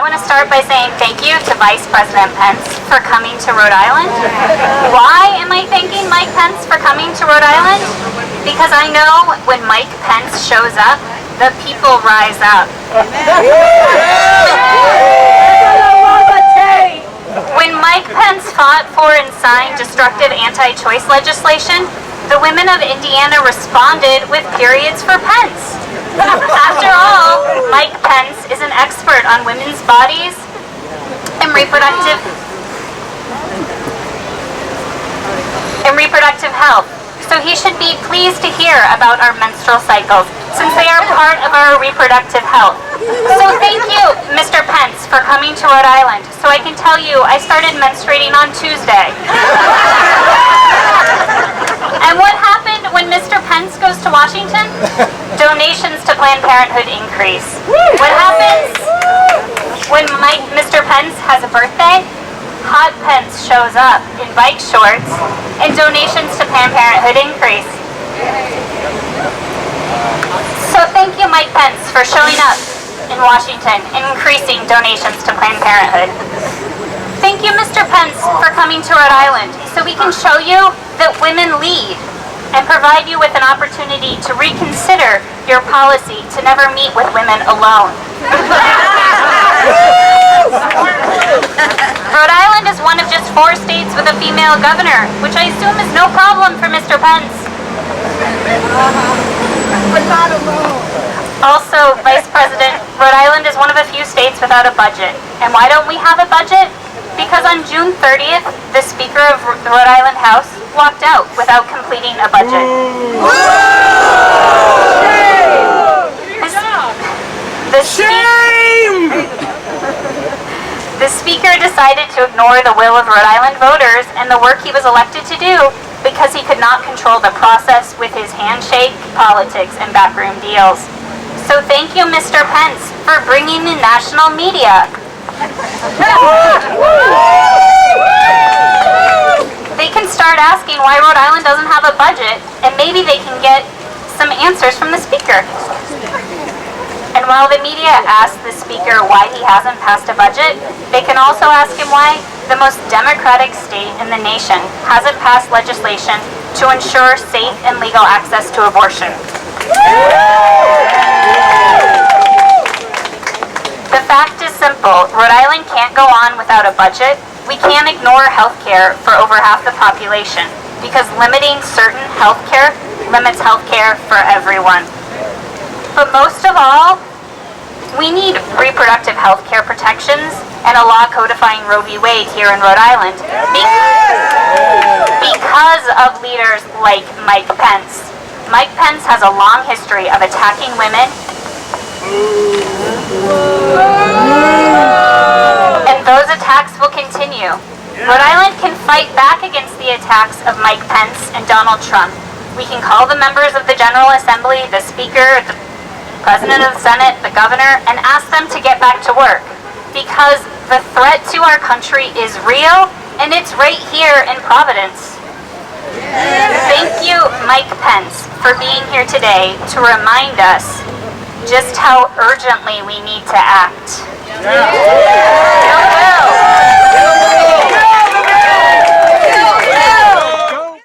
want to start by saying thank you to Vice President Pence for coming to Rhode Island. Why am I thanking Mike Pence for coming to Rhode Island? Because I know when Mike Pence shows up, the people rise up. When Mike Pence fought for and signed destructive anti-choice legislation, the women of Indiana responded with periods for Pence. After all, Mike Pence is an expert on women's bodies and reproductive health. So he should be pleased to hear about our menstrual cycles, since they are part of our reproductive health. So thank you, Mr. Pence, for coming to Rhode Island. So I can tell you, I started menstruating on Tuesday. And what happened when Mr. Pence goes to Washington? Donations to Planned Parenthood increase. What happens when Mr. Pence has a birthday? Hot Pence shows up in bike shorts, and donations to Planned Parenthood increase. So thank you, Mike Pence, for showing up in Washington and increasing donations to Planned Parenthood. Thank you, Mr. Pence, for coming to Rhode Island so we can show you that women lead and provide you with an opportunity to reconsider your policy to never meet with women alone. Rhode Island is one of just 4 states with a female governor, which I assume is no problem for Mr. Pence. Also, Vice President, Rhode Island is one of a few states without a budget. And why don't we have a budget? Because on June 30th, the Speaker of the Rhode Island House walked out without completing a budget. The Speaker decided to ignore the will of Rhode Island voters and the work he was elected to do because he could not control the process with his handshake, politics, and backroom deals. So thank you, Mr. Pence, for bringing in national media. They can start asking why Rhode Island doesn't have a budget, and maybe they can get some answers from the Speaker. And while the media asks the Speaker why he hasn't passed a budget, they can also ask him why the most democratic state in the nation hasn't passed legislation to ensure safe and legal access to abortion. The fact is simple. Rhode Island can't go on without a budget. We can't ignore health care for over half the population, because limiting certain health care limits health care for everyone. But most of all, we need reproductive health care protections and a law codifying Roe v. Wade here in Rhode Island because of leaders like Mike Pence. Mike Pence has a long history of attacking women, and those attacks will continue. Rhode Island can fight back against the attacks of Mike Pence and Donald Trump. We can call the members of the General Assembly, the Speaker, the President of the Senate, the Governor, and ask them to get back to work. Because the threat to our country is real, and it's right here in Providence. Thank you, Mike Pence, for being here today to remind us just how urgently we need to act.